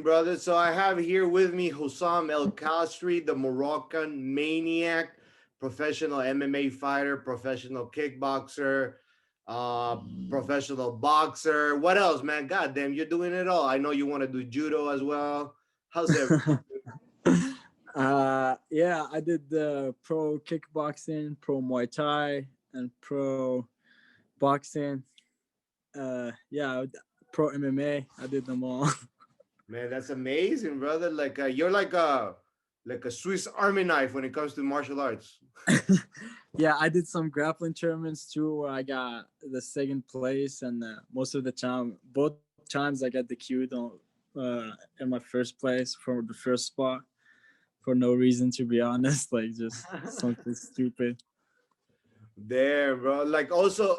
brother. So I have here with me Houssam El Kasri, the Moroccan maniac, professional MMA fighter, professional kickboxer, professional boxer. What else, man? God damn, you're doing it all. I know you want to do judo as well. How's everything? Yeah, I did the pro kickboxing, pro Muay Thai, and pro boxing. Yeah, pro MMA. I did them all. Man, that's amazing, brother. Like you're like a Swiss Army knife when it comes to martial arts. Yeah, I did some grappling tournaments too, where I got the second place, and most of the time, both times I got the queued on in my first place for the first spot for no reason, to be honest, like just something stupid. There, bro. Like also,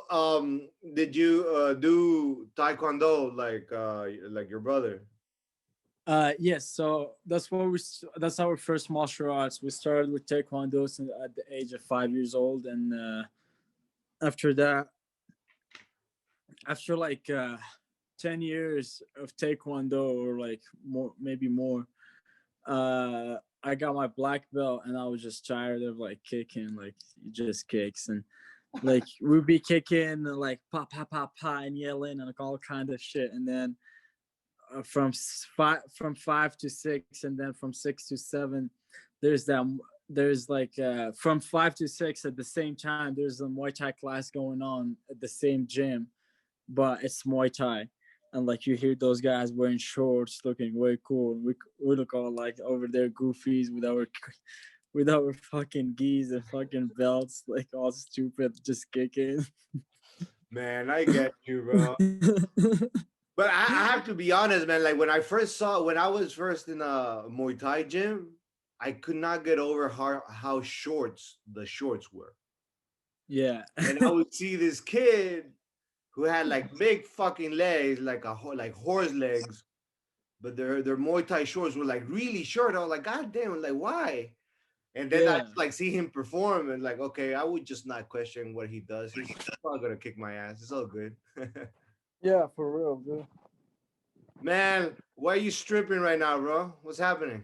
did you do taekwondo like your brother? Yes, so that's our first martial arts. We started with taekwondo at the age of 5 years old, and after that, after like 10 years of taekwondo or like more, maybe more, I got my black belt, and I was just tired of like kicking, like just kicks, and like we'd be kicking and like pop pop pop pop and yelling and like all kind of shit, and then from 5 to 6, and then from 6 to 7, there's that there's like from 5 to 6 at the same time. There's a Muay Thai class going on at the same gym, but it's Muay Thai. And like you hear those guys wearing shorts, looking way cool. We look all like over there goofies with our fucking geese and fucking belts, like all stupid, just kicking. Man, I get you, bro. But I have to be honest, man. Like when I was first in a Muay Thai gym, I could not get over how shorts the shorts were. Yeah. And I would see this kid who had like big fucking legs, like like horse legs, but their Muay Thai shorts were like really short. I was like, God damn, like why? And then I Yeah. like see him perform and like, okay, I would just not question what he does. He's probably gonna kick my ass. It's all good. Yeah, for real, dude. Man, why are you stripping right now, bro? What's happening?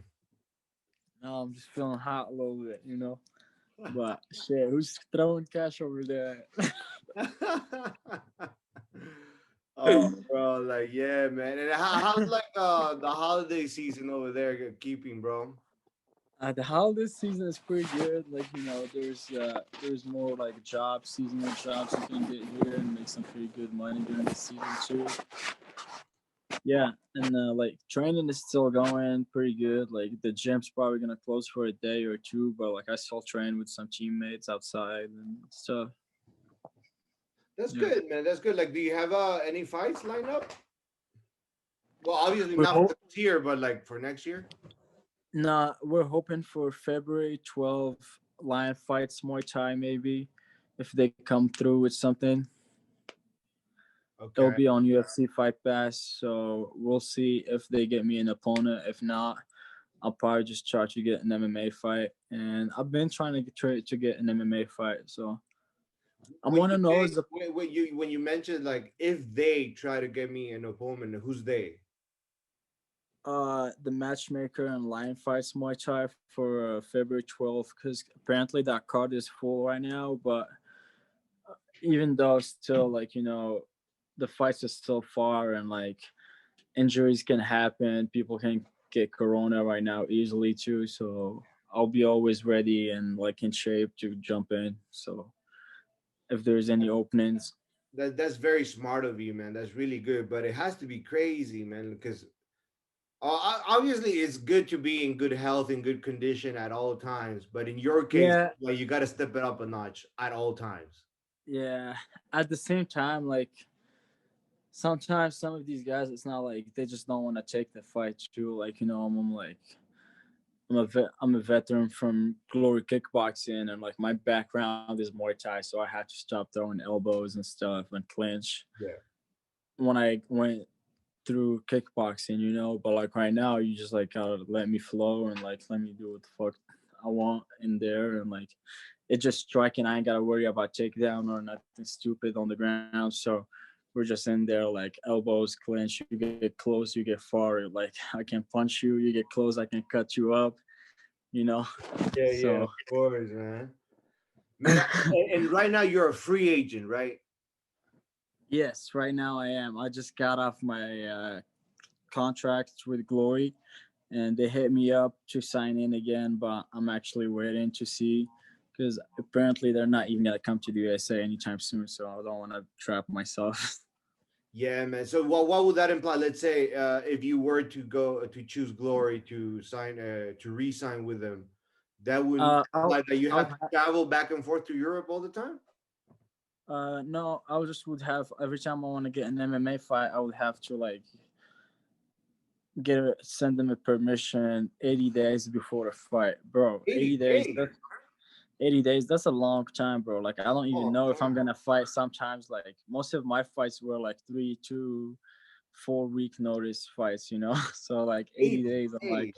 No, I'm just feeling hot a little bit, you know. But shit, who's throwing cash over there? Oh, bro, like yeah, man. And how's like the holiday season over there keeping, bro? The holiday season is pretty good. Like there's more like jobs, seasonal jobs you can get here and make some pretty good money during the season too. Yeah, and like training is still going pretty good. Like the gym's probably gonna close for a day or two, but like I still train with some teammates outside and stuff. That's Yeah, good, man. That's good. Like, do you have any fights lined up? Well, obviously we're not for hope. this year, but like for next year. Nah, we're hoping for February 12th Lion Fights Muay Thai maybe if they come through with something. It'll Okay. be on UFC Fight Pass, so we'll see if they get me an opponent. If not, I'll probably just try to get an MMA fight. And I've been trying to get an MMA fight, so I When want you to know say is the when you mentioned like if they try to get me an opponent, who's they? the matchmaker and Lion Fights Muay Thai for February 12th, because apparently that card is full right now. But even though still like the fights are still far, and like injuries can happen, people can get corona right now easily too, so I'll be always ready and like in shape to jump in, so if there's any openings. That's very smart of you, man. That's really good, but it has to be crazy, man, because obviously it's good to be in good health and good condition at all times. But in your case, Yeah, like you got to step it up a notch at all times. yeah, at the same time, like sometimes some of these guys, it's not like they just don't want to take the fight too, like I'm like I'm a veteran from Glory Kickboxing, and like my background is Muay Thai, so I had to stop throwing elbows and stuff and clinch Yeah. when I went through kickboxing, But like right now, you just like gotta let me flow and like let me do what the fuck I want in there, and like it's just striking. I ain't gotta worry about takedown or nothing stupid on the ground. So we're just in there like elbows clinch. You get close, you get far. Like I can punch you. You get close, I can cut you up. You know. Yeah, yeah, So of course, man. Man, and right now you're a free agent, right? yes, right now I am. I just got off my contract with Glory, and they hit me up to sign in again, but I'm actually waiting to see because apparently they're not even gonna come to the USA anytime soon. So I don't want to trap myself. Yeah, man. So what would that imply? Let's say if you were to go to choose Glory to sign to re-sign with them, that would I'll, imply that you have I'll to travel back and forth to Europe all the time. no, I just would have every time I want to get an MMA fight, I would have to like send them a permission 80 days before the fight, bro. 80 80 days. days. 80 days, that's a long time, bro. Like I don't even Oh, know if I'm man. gonna fight. Sometimes like most of my fights were like 3 to 4 week notice fights, you know. So like 80 80 days, days.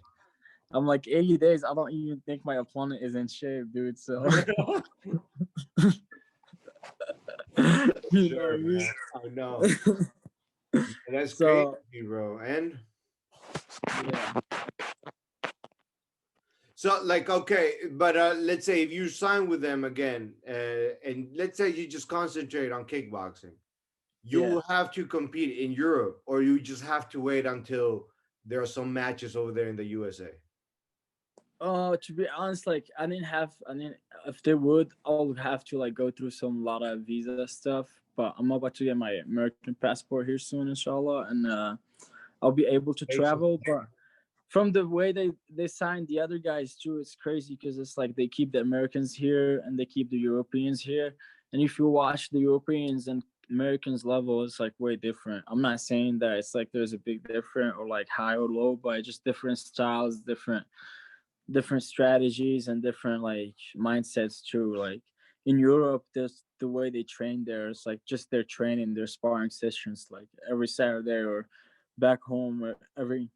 I'm like 80 days, I don't even think my opponent is in shape, dude. So you know what Sure, I mean? man. I know. That's crazy, So bro. And yeah. so, like, okay, but let's say if you sign with them again, and let's say you just concentrate on kickboxing, you Yeah. will have to compete in Europe, or you just have to wait until there are some matches over there in the USA. To be honest, like I didn't if they would, I would have to like go through some lot of visa stuff. But I'm about to get my American passport here soon, inshallah, and I'll be able to Patience. travel. But from the way they signed the other guys too, it's crazy because it's like they keep the Americans here and they keep the Europeans here. And if you watch the Europeans and Americans level, it's like way different. I'm not saying that it's like there's a big difference or like high or low, but just different styles, different strategies and different like mindsets too. Like in Europe, there's the way they train there. It's like just their training, their sparring sessions, like every Saturday or back home, every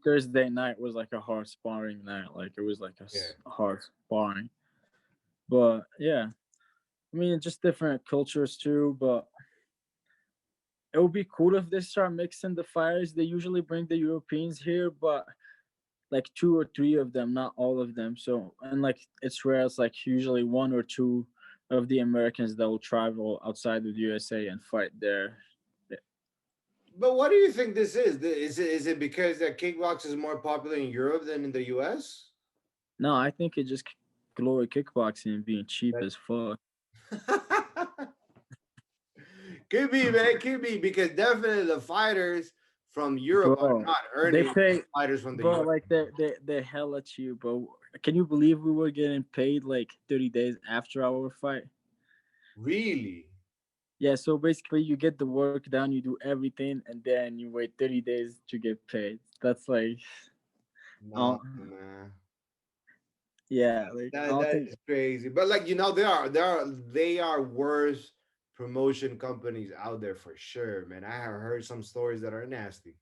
Thursday night was like a hard sparring night. Like it was like Yeah. hard sparring. But yeah, I mean, just different cultures too. But it would be cool if they start mixing the fires. They usually bring the Europeans here, but like two or three of them, not all of them. So and like it's rare. It's like usually one or two of the Americans that will travel outside of the USA and fight there. But what do you think this is? Is it because that kickbox is more popular in Europe than in the US? No, I think it just glory kickboxing and being cheap That as fuck. could be, man, could be because definitely the fighters from Europe are Bro, not they earning pay, fighters from the bro. US. Like they hell at you, bro. Can you believe we were getting paid like 30 days after our fight? Really? Yeah, so basically you get the work done, you do everything, and then you wait 30 days to get paid. That's like, No, uh, man. yeah, like I That don't that think. is crazy. But like they are worse promotion companies out there for sure, man. I have heard some stories that are nasty.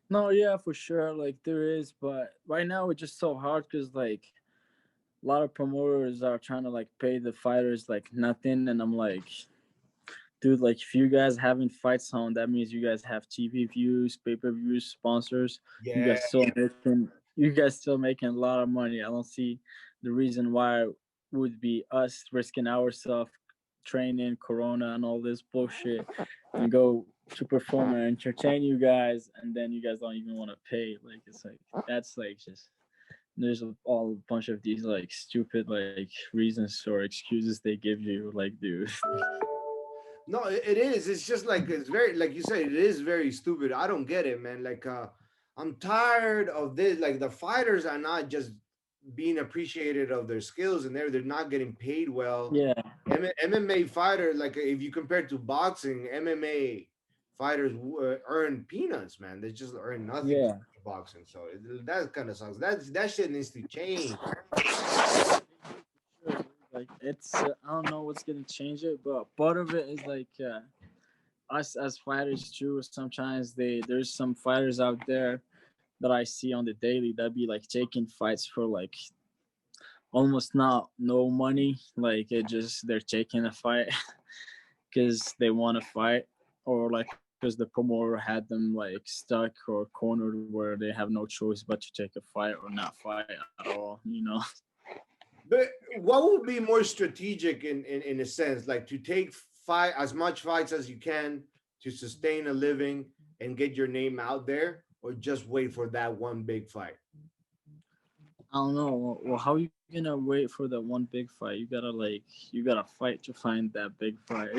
No, yeah, for sure. Like there is, but right now it's just so hard because like a lot of promoters are trying to like pay the fighters like nothing, and I'm like, dude, like if you guys haven't fights on, that means you guys have TV views, pay per views, sponsors. You Yeah. guys still making, you guys still making a lot of money. I don't see the reason why it would be us risking ourselves training Corona and all this bullshit and go to perform and entertain you guys, and then you guys don't even want to pay. Like it's like that's like just there's all a bunch of these like stupid like reasons or excuses they give you. Like, dude, No, it is. It's just like it's very like you said, it is very stupid. I don't get it, man. Like I'm tired of this. Like the fighters are not just being appreciated of their skills and they're not getting paid well. yeah, MMA fighter, like if you compare to boxing, MMA fighters earn peanuts, man. They just earn nothing yeah. from boxing. So that kind of sucks. That shit needs to change. Sure. Like it's I don't know what's gonna change it, but part of it is like us as fighters too. Sometimes there's some fighters out there that I see on the daily that be like taking fights for like almost not no money. Like it just they're taking a fight, because they want to fight, or like because the promoter had them like stuck or cornered where they have no choice but to take a fight or not fight at all, you know. But what would be more strategic in a sense, like to take fight as much fights as you can to sustain a living and get your name out there, or just wait for that one big fight? I don't know. Well, how you gonna wait for that one big fight? You gotta fight to find that big fight.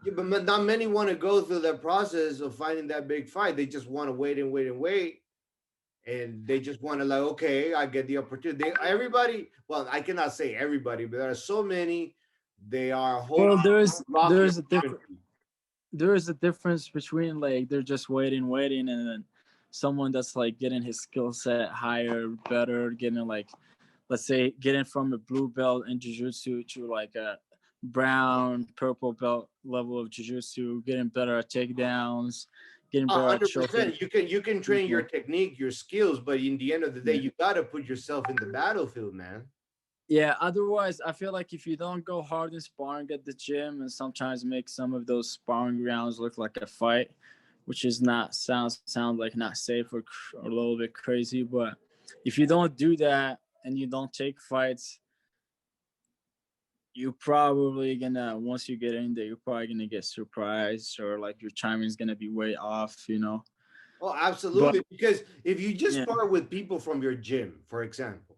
Yeah, but not many want to go through the process of finding that big fight. They just want to wait and wait and wait, and they just want to like, okay, I get the opportunity. Everybody, well, I cannot say everybody, but there are so many. They are Well, holding rocky there's a different opportunity. there is a difference between like they're just waiting, and then someone that's like getting his skill set higher, better, getting like, let's say, getting from a blue belt in jiu-jitsu to like a brown purple belt level of jiu-jitsu, getting better at takedowns, getting better at choking 100%. You can train your people. technique, your skills, but in the end of the day, Yeah. you gotta put yourself in the battlefield, man. Yeah, otherwise I feel like if you don't go hard in sparring at the gym and sometimes make some of those sparring rounds look like a fight, which is not sound like not safe or a little bit crazy, but if you don't do that and you don't take fights, you're probably gonna, once you get in there, you're probably gonna get surprised, or like your timing is gonna be way off, you know. Oh, But absolutely. Because if you just yeah, spar with people from your gym, for example,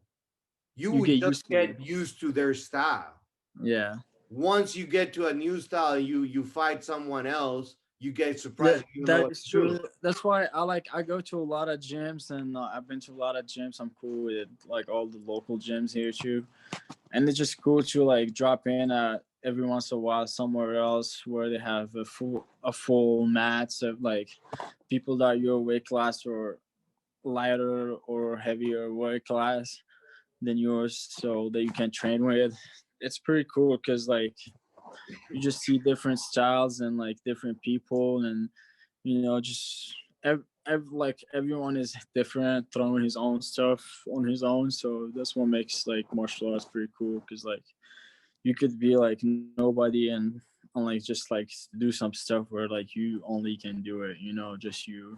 you you would get just used to it. get used to their style. Yeah. Once you get to a new style, you fight someone else, you get surprised. That You don't know that what is to do. true. That's why I go to a lot of gyms, and I've been to a lot of gyms. I'm cool with like all the local gyms here too, and it's just cool to like drop in every once in a while somewhere else where they have a full mats of like people that are your weight class or lighter or heavier weight class than yours, so that you can train with. It's pretty cool because like you just see different styles and like different people, and just like everyone is different, throwing his own stuff on his own. So that's what makes like martial arts pretty cool, because like you could be like nobody and like just like do some stuff where like you only can do it, just you.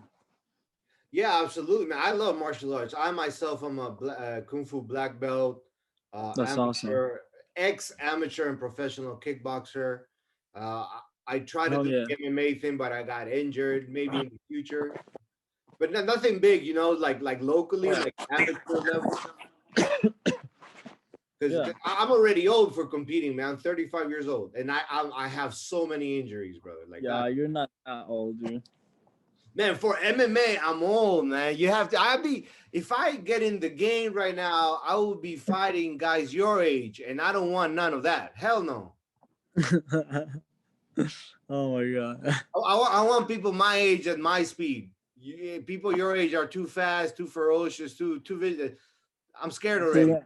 Yeah, absolutely, man. I love martial arts. I myself am a kung fu black belt, That's awesome. amateur, ex-amateur, and professional kickboxer. I try to Hell do yeah. the MMA thing, but I got injured. Maybe in the future, but nothing big, like locally, like amateur level. Because Yeah. I'm already old for competing, man. I'm 35 years old, and I have so many injuries, brother. Like God. Yeah, you're not that old, dude. Man, for MMA, I'm old, man. You have to. I'd be if I get in the game right now, I would be fighting guys your age, and I don't want none of that. Hell no. Oh my god. I want people my age at my speed. People your age are too fast, too ferocious, too vicious. I'm scared See already.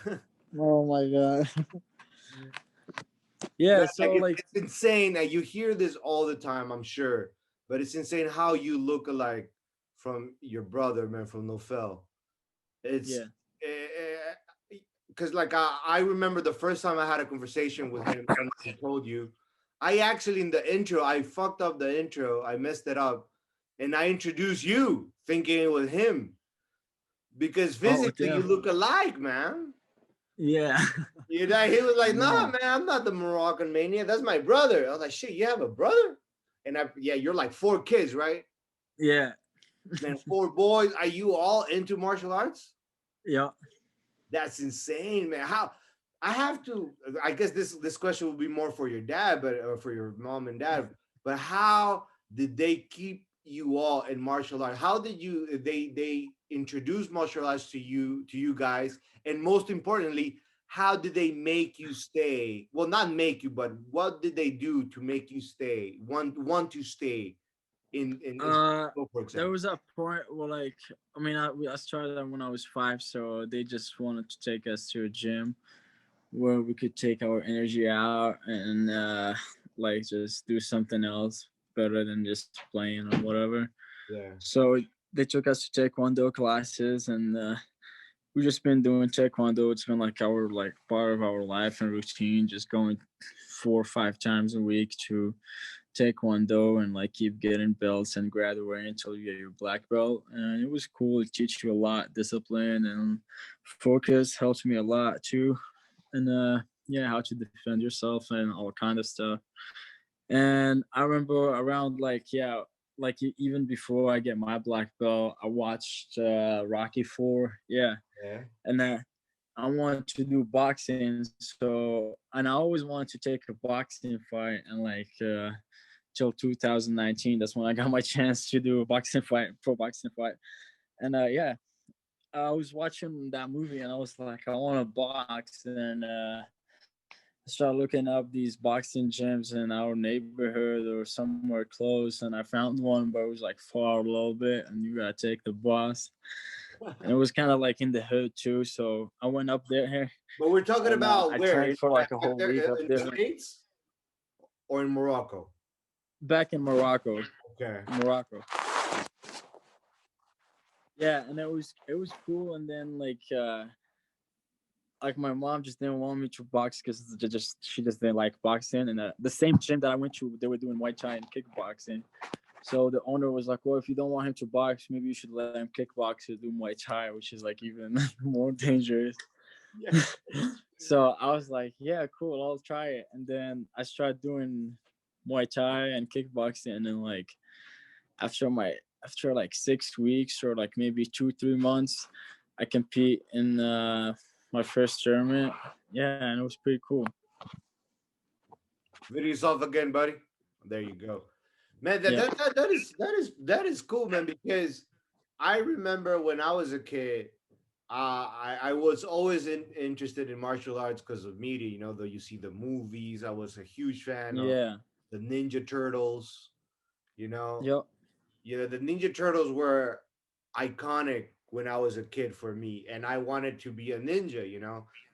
that? Oh my god. Yeah, Man, like so like it's insane that you hear this all the time. I'm sure, but it's insane how you look alike from your brother, man, from Noufel. It's yeah. because like I remember the first time I had a conversation with him. I don't know if he told you. I actually in the intro I fucked up the intro. I messed it up, and I introduced you thinking it was him because Oh physically you damn. look alike, man. Yeah. You know, he was like, "Nah, No. man, I'm not the Moroccan mania. That's my brother." I was like, "Shit, you have a brother?" And yeah, you're like four kids, right? Yeah. Man, four boys. Are you all into martial arts? Yeah. That's insane, man. How I have to. I guess this question will be more for your dad, but or for your mom and dad. But how did they keep you all in martial arts? How did they introduce martial arts to you guys? And most importantly, how did they make you stay? Well, not make you, but what did they do to make you stay? Want to stay in Uh, for there example. was a point where, like, I mean, I started when I was 5, so they just wanted to take us to a gym where we could take our energy out and like just do something else better than just playing or whatever. Yeah. So they took us to taekwondo classes, and we just been doing taekwondo. It's been like our like part of our life and routine. Just going 4 or 5 times a week to taekwondo and like keep getting belts and graduate until you get your black belt. And it was cool. It teaches you a lot, discipline and focus. Helps me a lot too. And yeah, how to defend yourself and all kind of stuff. And I remember around like yeah, like even before I get my black belt, I watched Rocky Four. Yeah, Yeah. and I wanted to do boxing. So and I always wanted to take a boxing fight and like till 2019. That's when I got my chance to do a boxing fight, pro boxing fight. And yeah, I was watching that movie and I was like, I want to box. And I started looking up these boxing gyms in our neighborhood or somewhere close, and I found one, but it was like far a little bit, and you gotta take the bus. And it was kind of like in the hood too, so I went up there But we're talking and about I where? trained for like a Back whole there week up in the there, States or in Morocco? back in Morocco. Okay. Morocco. Yeah, and it was cool. And then like my mom just didn't want me to box because just she just didn't like boxing. And the same gym that I went to, they were doing Muay Thai and kickboxing. So the owner was like, "Well, if you don't want him to box, maybe you should let him kickbox or do Muay Thai, which is like even more dangerous." Yeah. So I was like, "Yeah, cool, I'll try it." And then I started doing Muay Thai and kickboxing, and then like after my after like 6 weeks or like maybe 2 3 months, I compete in my first tournament. Yeah, and it was pretty cool. Video yourself again, buddy. There you go. Man, Yeah, that is cool, man, because I remember when I was a kid, I was always interested in martial arts because of media. You know, though you see the movies, I was a huge fan of yeah, the Ninja Turtles. You know, yep. the Ninja Turtles were iconic when I was a kid for me, and I wanted to be a ninja.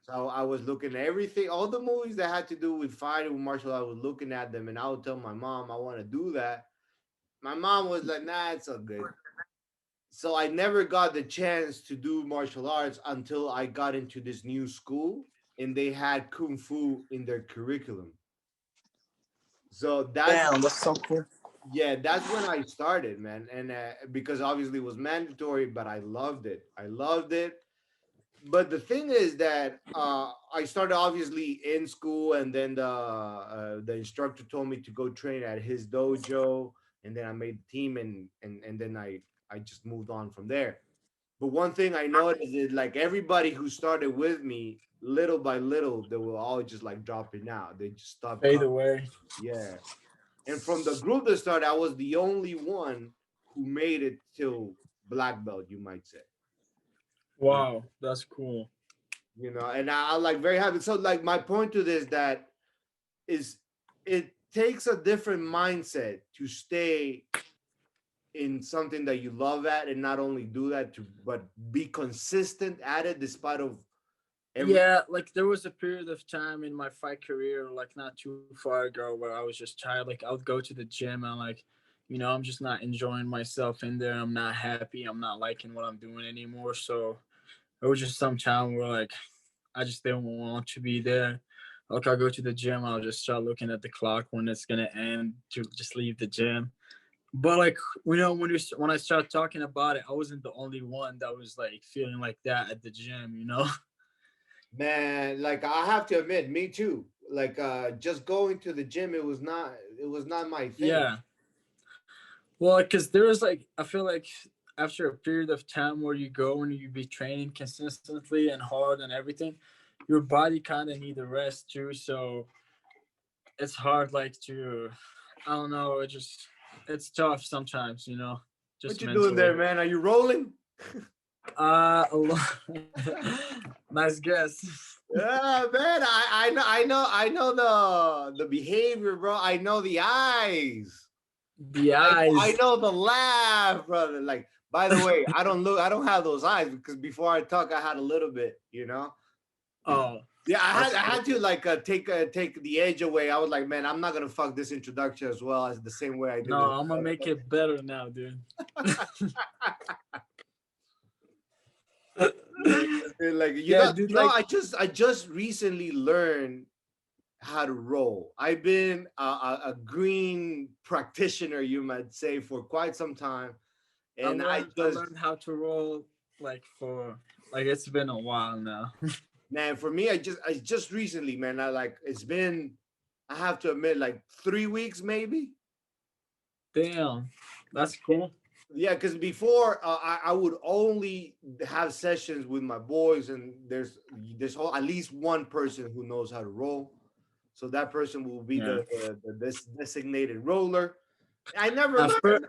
So I was looking at everything, all the movies that had to do with fighting with martial arts. I was looking at them, and I would tell my mom I want to do that. My mom was like, "Nah, it's all good." So I never got the chance to do martial arts until I got into this new school, and they had kung fu in their curriculum. So that's Damn, that's so cool. yeah, that's when I started, man. And because obviously it was mandatory, but I loved it. I loved it. But the thing is that I started obviously in school, and then the instructor told me to go train at his dojo, and then I made the team, and then I just moved on from there. But one thing I noticed is like everybody who started with me, little by little, they will all just like dropping out. They just stop Fade coming. away. Yeah. And from the group that started, I was the only one who made it till black belt, you might say. You, Wow, that's cool. and I like very happy. So like my point to this that is it takes a different mindset to stay in something that you love at and not only do that to but be consistent at it despite of every Yeah, like there was a period of time in my fight career, like not too far ago, where I was just tired. Like I would go to the gym and like, I'm just not enjoying myself in there. I'm not happy. I'm not liking what I'm doing anymore. So it was just some time where like I just didn't want to be there. Like I'll go to the gym, I'll just start looking at the clock when it's gonna end to just leave the gym. But like when I started talking about it, I wasn't the only one that was like feeling like that at the gym. man. Like I have to admit, me too. Like just going to the gym, it was not my thing. Yeah. Well, because there was like I feel like after a period of time where you go and you be training consistently and hard and everything, your body kind of need a rest too. So it's hard like to I don't know, it's tough sometimes, What just you doing there, mentally. man? Are you rolling? A lot. Nice guess. Yeah, man. I know the behavior, bro. I know the eyes. The I eyes. know the laugh, brother. Like, by the way, I don't have those eyes because before I talk, I had a little bit. Oh, Yeah, I had that's I cool. had to like take the edge away. I was like, man, I'm not gonna fuck this introduction as well as the same way I did No, with. I'm gonna make it better now, dude. Like Yeah, dude. Like, I just recently learned how to roll. I've been a green practitioner, you might say, for quite some time, and I learned how to roll like for like it's been a while now. man, for me, I just recently, man, I like it's been, I have to admit, like 3 weeks maybe. Damn, that's cool. Yeah, because before I would only have sessions with my boys, and there's whole, at least one person who knows how to roll, so that person will be Yeah. this designated roller. I never At first, learned.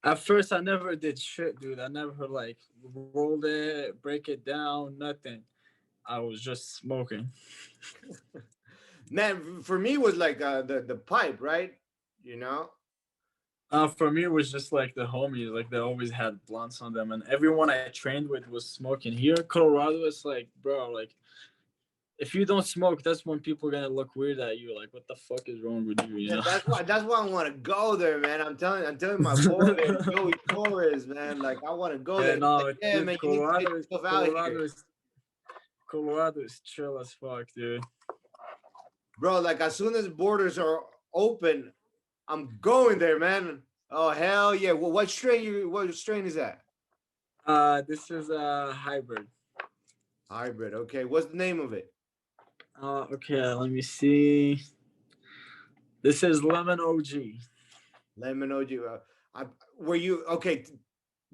at first, I never did shit, dude. I never like rolled it, break it down, nothing. I was just smoking. Man, for me it was like the pipe, right? You know. For me, it was just like the homies, like they always had blunts on them, and everyone I trained with was smoking. Here in Colorado, it's like, bro, like if you don't smoke, that's when people are gonna look weird at you. Like, what the fuck is wrong with you? You And know? that's why I want to go there, man. I'm telling my boy there, Joey Torres, man. Like I want to go Yeah, there. He's like, no, yeah, dude, man, you need to get yourself out here, Colorado is chill as fuck, dude. bro. Like as soon as borders are open, I'm going there, man. Oh hell yeah! Well, what strain is that? This is a hybrid. Hybrid. Okay, what's the name of it? Okay, let me see. This is lemon OG. Lemon OG. I, were you okay?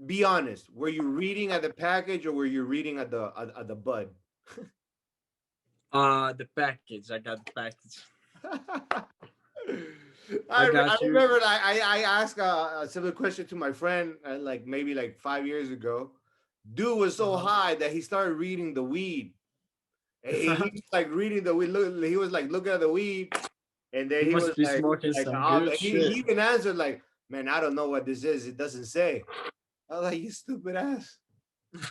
Be honest. Were you reading at the package or were you reading at the bud? The package. I got the package. I I got you. remember I asked a similar question to my friend like maybe like 5 years ago. Dude was so Uh-huh. high that he started reading the weed. He was like reading the weed. He was like looking at the weed, and then You he was must be smoking some good he shit. even answered like, "Man, I don't know what this is. It doesn't say." I was like, "You stupid ass!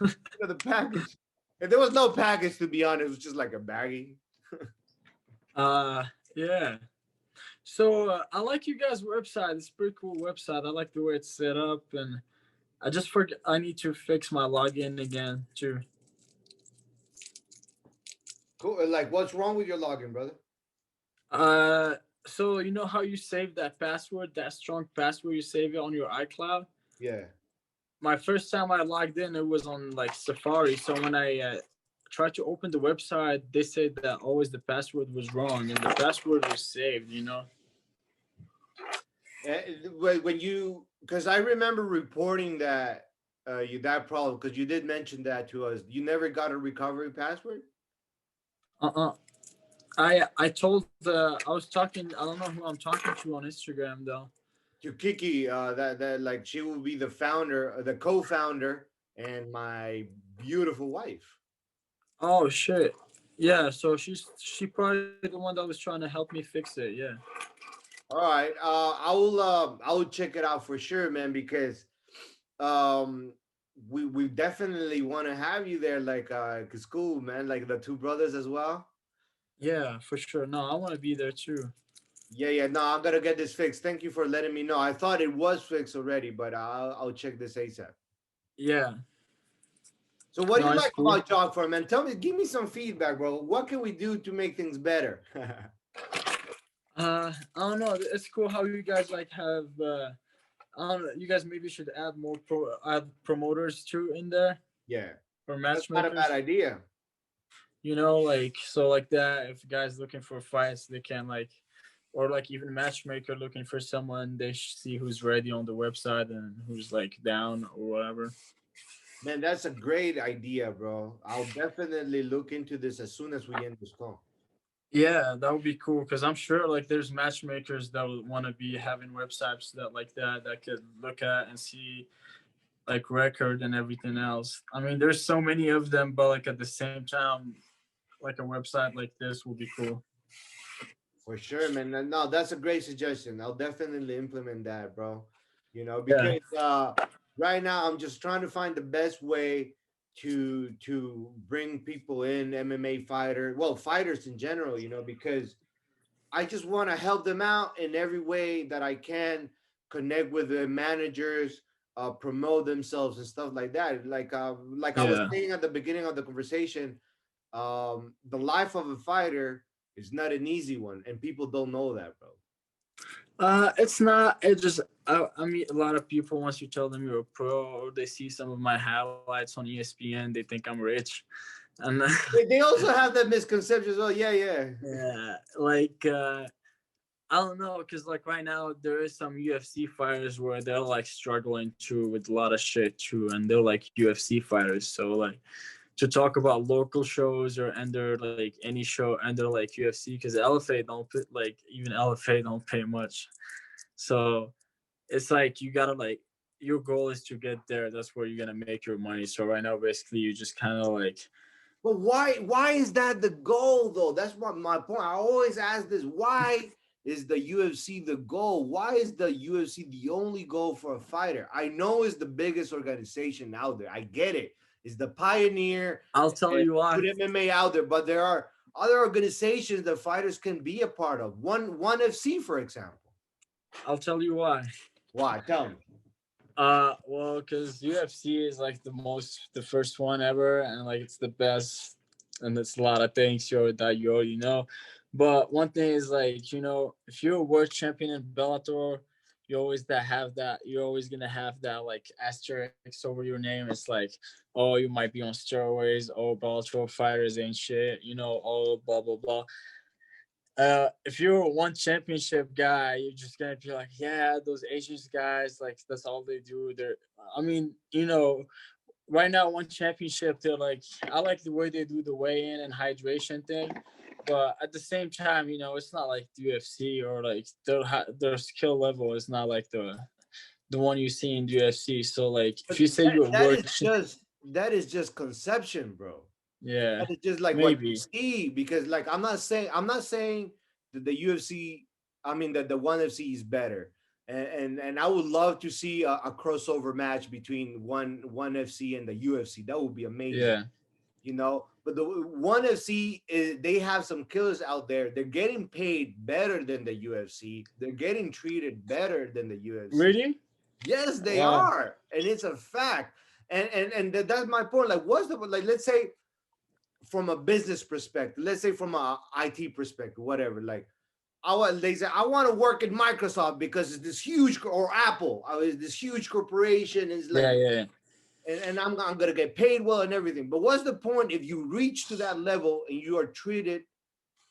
Look at the package." And there was no package to be honest. It was just like a baggie. uh, yeah. So I like you guys' website. It's a pretty cool website. I like the way it's set up, and I just forget. I need to fix my login again too. Cool. Like, what's wrong with your login, brother? Uh, so you know how you save that password, that strong password, you save it on your iCloud. Yeah. My first time I logged in, it was on like Safari. So when I tried to open the website, they said that always the password was wrong and the password was saved. You know. When you, because I remember reporting that you that problem because you did mention that to us. You never got a recovery password. Uh. I told I was talking. I don't know who I'm talking to on Instagram though. To Kiki, that like she will be the founder, the co-founder, and my beautiful wife. Oh shit. Yeah. So she probably the one that was trying to help me fix it. Yeah. All right, I will check it out for sure, man, because um we definitely want to have you there, like cause cool, man, like the two brothers as well. Yeah, for sure. No, I want to be there too. Yeah, yeah. No, I'm gonna get this fixed. Thank you for letting me know. I thought it was fixed already, but I'll check this ASAP. Yeah. So, what do No, you it's like cool. about JockPharm, man? Tell me, give me some feedback, bro. What can we do to make things better? I don't know. It's cool how you guys like have. I don't know. You guys maybe should add more add promoters too in there Yeah, or that's not a bad matchmakers. idea. You know, like so like that. If guys looking for fights, they can like, or like even matchmaker looking for someone, they see who's ready on the website and who's like down or whatever. Man, that's a great idea, bro. I'll definitely look into this as soon as we end this call. Yeah, that would be cool because I'm sure like there's matchmakers that would want to be having websites that like that could look at and see like record and everything else. I mean, there's so many of them, but like at the same time, like a website like this will be cool. For sure, man. No, that's a great suggestion. I'll definitely implement that, bro. Yeah, Because right now I'm just trying to find the best way to bring people in, MMA fighter, well, fighters in general, because I just want to help them out in every way that I can, connect with the managers, promote themselves and stuff like that. Like I was Yeah. saying at the beginning of the conversation, the life of a fighter is not an easy one, and people don't know that, bro. It's not. It just. I mean, a lot of people once you tell them you're a pro or they see some of my highlights on ESPN, they think I'm rich, and They also have that misconception as well. Yeah, yeah. yeah, like I don't know, cause like right now there is some UFC fighters where they're like struggling too with a lot of shit too, and they're like UFC fighters. So like to talk about local shows or under like any show under like UFC, because LFA don't put like even LFA don't pay much. So it's like you gotta like your goal is to get there. That's where you're gonna make your money. So right now basically you just kind of like But why is that the goal though? That's my point. I always ask this. Why is the UFC the goal? Why is the UFC the only goal for a fighter? I know it's the biggest organization out there. I get it. It's the pioneer I'll tell and you why. put MMA out there, but there are other organizations that fighters can be a part of. One FC, for example. I'll tell you why. Why? Tell me. Well, because UFC is like the first one ever, and like it's the best, and it's a lot of things that you already know. But one thing is like if you're a world champion in Bellator, you always that have that. You're always gonna have that like asterisk over your name. It's like, oh, you might be on steroids. Oh, Bellator fighters ain't shit. Oh, blah blah blah. If you're a one championship guy, you're just gonna be like, yeah, those Asian guys, like that's all they do. I mean, right now one championship, they're like, I like the way they do the weigh in and hydration thing, but at the same time, it's not like the UFC or like their skill level is not like the one you see in the UFC. So like, if But you say you're that is just conception, bro. yeah, That is just like what you maybe, see, because like I'm not saying that the UFC, I mean that the one FC is better, and I would love to see a crossover match between one FC and the UFC. That would be amazing, yeah, But the one FC is, they have some killers out there. They're getting paid better than the UFC. They're getting treated better than the UFC. really, Yes, they wow, are, and it's a fact. And that's my point. Like, what's the like? Let's say from a business perspective, let's say from a IT perspective, whatever. Like, they say I want to work at Microsoft because it's this huge, or Apple, it's this huge corporation. It's yeah, like, yeah, and I'm gonna get paid well and everything. But what's the point if you reach to that level and you are treated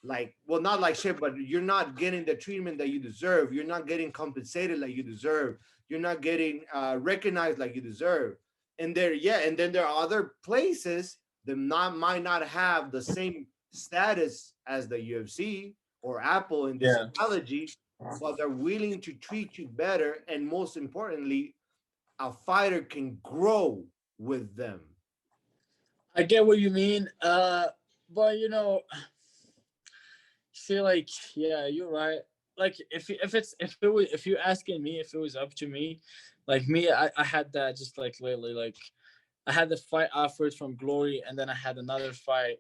like, well, not like shit, but you're not getting the treatment that you deserve. You're not getting compensated like you deserve. You're not getting recognized like you deserve. And then there are other places that might not have the same status as the UFC or Apple in this yeah. analogy, but they're willing to treat you better. And most importantly, a fighter can grow with them. I get what you mean. But see, like, yeah, you're right. Like, if you asking me if it was up to me, like me, I had that just like lately. Like, I had the fight offers from Glory, and then I had another fight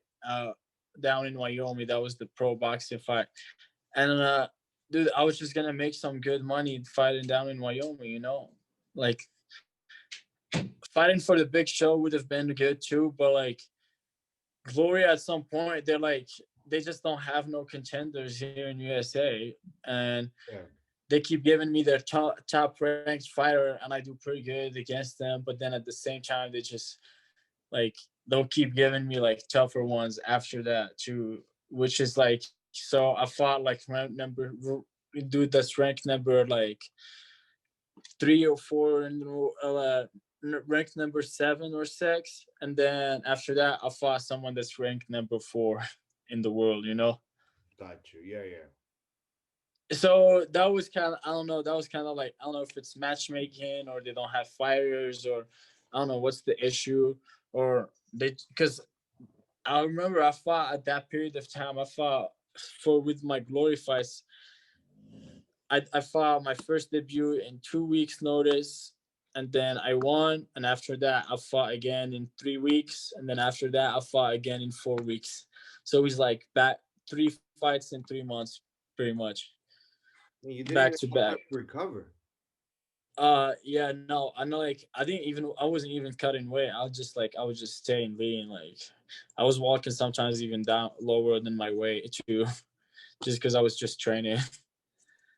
down in Wyoming. That was the pro boxing fight, and dude, I was just gonna make some good money fighting down in Wyoming. Like fighting for the big show would have been good too, but like Glory at some point they just don't have no contenders here in USA, and Yeah. they keep giving me their top ranked fighter, and I do pretty good against them. But then at the same time, they just like they'll keep giving me like tougher ones after that too, which is like so I fought like dude that's ranked number like 3 or 4 and ranked number 7 or 6, and then after that I fought someone that's ranked number 4 in the world. Got you. Yeah, yeah. So that was kind of I don't know. That was kind of like I don't know if it's matchmaking or they don't have fighters or I don't know what's the issue or they because I remember I fought at that period of time. I fought for with my Glory fights. I fought my first debut in 2 weeks notice, and then I won. And after that, I fought again in 3 weeks, and then after that, I fought again in 4 weeks. So it was like back 3 fights in 3 months, pretty much You didn't back even to have back. time to recover. Yeah, no, I know. Like, I wasn't even cutting weight. I was just staying lean. Like, I was walking sometimes even down lower than my weight too, just because I was just training.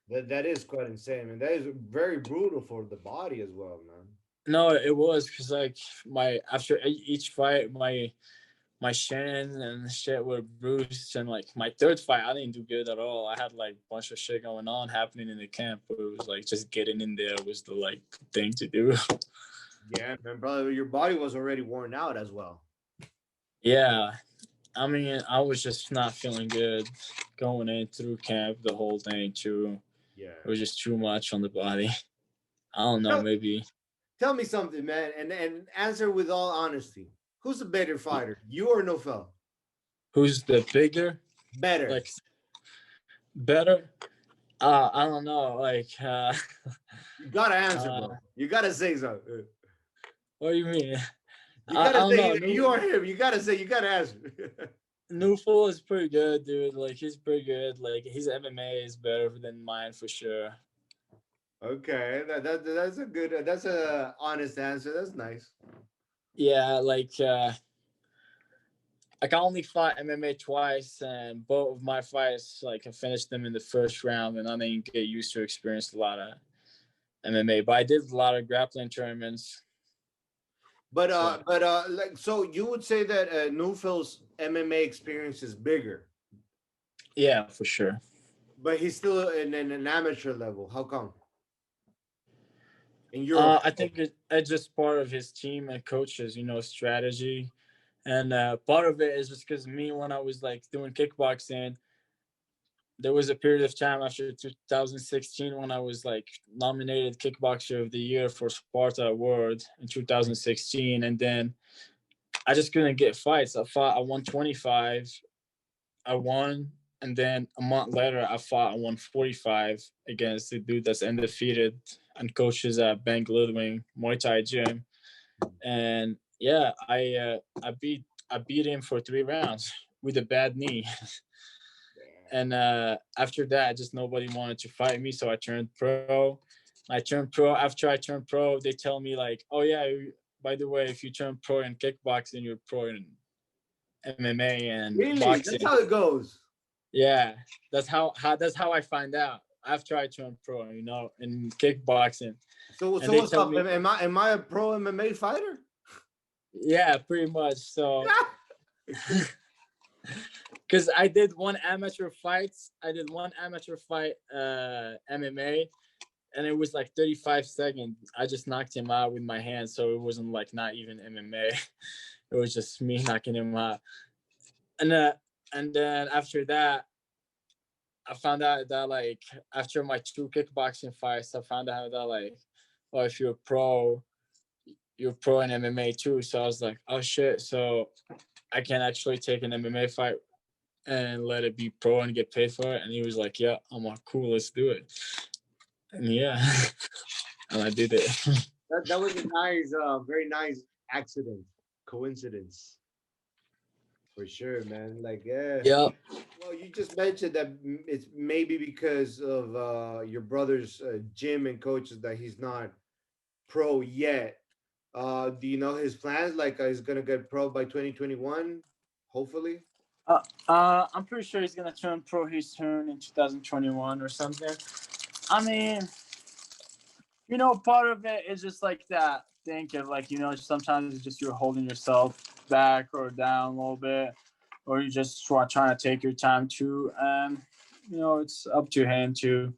That is quite insane, man. That is very brutal for the body as well, man. No, it was because like my after each fight, my shin and shit were bruised, and like my third fight, I didn't do good at all. I had like a bunch of shit going on happening in the camp, but it was like just getting in there was the like thing to do. Yeah, man, brother, your body was already worn out as well. Yeah, I mean, I was just not feeling good going in through camp, the whole thing too. Yeah. It was just too much on the body. I don't know, Tell, maybe. tell me something, man, and answer with all honesty. Who's the better fighter, you or Noufel? Who's the bigger? Better. Like, better? I don't know. Like, You gotta answer, uh, bro. You gotta say so. what do you mean? You I gotta don't say know. either you or him. You gotta say. You gotta answer. Noufel is pretty good, dude. Like, he's pretty good. Like, his MMA is better than mine for sure. Okay, that's a good. That's a honest answer. That's nice. Yeah, like I only fought MMA twice, and both of my fights, like I finished them in the first round, and I didn't get used to experience a lot of MMA. But I did a lot of grappling tournaments. So Like, so you would say that Neufel's MMA experience is bigger, yeah, for sure. but he's still in an amateur level. How come? And you're a I pro. think it's just part of his team and coaches, strategy, and part of it is just because me when I was like doing kickboxing, there was a period of time after 2016 when I was like nominated Kickboxer of the Year for Sparta Award in 2016, and then I just couldn't get fights. I fought at 125, I won, and then a month later I fought at 145 against the dude that's undefeated and coaches at Bank Ludwig Muay Thai gym, and yeah, I beat him for 3 rounds with a bad knee. And after that, just nobody wanted to fight me, so I turned pro. I turned pro. After I turned pro, they tell me like, "Oh yeah, by the way, if you turn pro in kickboxing, you're pro in MMA and Really? That's boxing." how it goes. Yeah, that's how I find out after I turned pro. In kickboxing, and So they what's tell up? me, Am I a pro MMA fighter? yeah, pretty much. So, because I did one amateur fight, MMA, and it was like 35 seconds. I just knocked him out with my hand, so it wasn't like not even MMA. It was just me knocking him out. And and then after that, I found out that like after my 2 kickboxing fights, I found out that like, oh, if you're pro in MMA too. So I was like, oh shit, so I can actually take an MMA fight and let it be pro and get paid for it. And he was like, yeah, I'm like, cool, let's do it. And yeah, and I did it. That was a nice, very nice accident, coincidence, for sure, man. Like, yeah. Yep. Well, you just mentioned that it's maybe because of your brother's gym and coaches that he's not pro yet. Do you know his plans? Like, he's gonna get pro by 2021, hopefully. I'm pretty sure he's gonna turn pro his turn in 2021 or something. I mean, part of it is just like that. Think of like sometimes it's just you're holding yourself back or down a little bit, or you just trying to take your time too, and it's up to him too.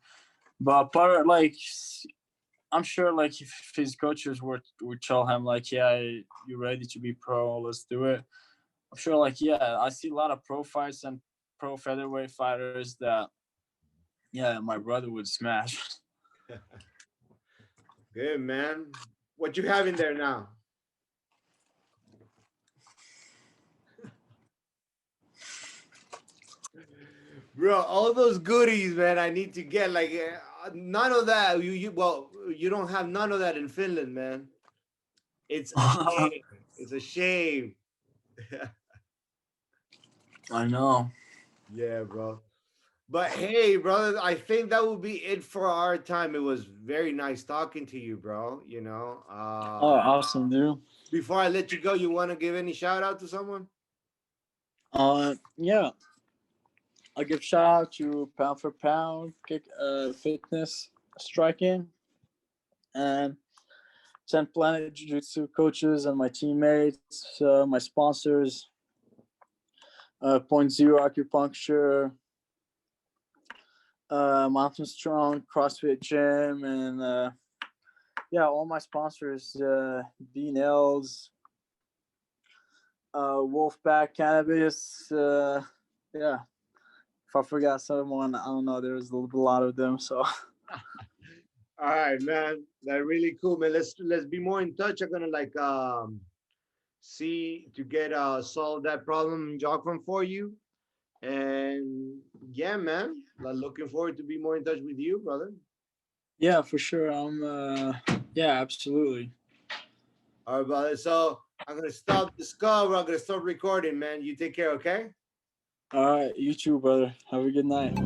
But part of, like I'm sure like if his coaches would tell him like, yeah, you're ready to be pro, let's do it. I'm sure like, yeah, I see a lot of pro fights and pro featherweight fighters that, yeah, my brother would smash. Good, man. What you have in there now? Bro, all those goodies, man. I need to get like none of that. You don't have none of that in Finland, man. It's a shame. It's a shame. I know. Yeah, bro. But hey, brother, I think that will be it for our time. It was very nice talking to you, bro. Oh, awesome, dude. Before I let you go, you want to give any shout out to someone? Yeah, I'll give shout out to Pound for Pound, Kick, Fitness, Striking, and 10 Planet Jiu Jitsu coaches and my teammates, my sponsors, Point Zero Acupuncture, Mountain Strong, CrossFit Gym, and yeah, all my sponsors, D Nails, Wolfpack Cannabis. Yeah, if I forgot someone, I don't know. There's a lot of them. So All right, man. That's really cool, man. Let's be more in touch. I'm gonna like see to get solve that problem in JockPharm for you. And yeah, man. Like, looking forward to be more in touch with you, brother. yeah, for sure. Yeah, absolutely. All right, brother. So I'm gonna stop this call. I'm gonna stop recording, man. You take care, okay? All right, you too, brother. Have a good night.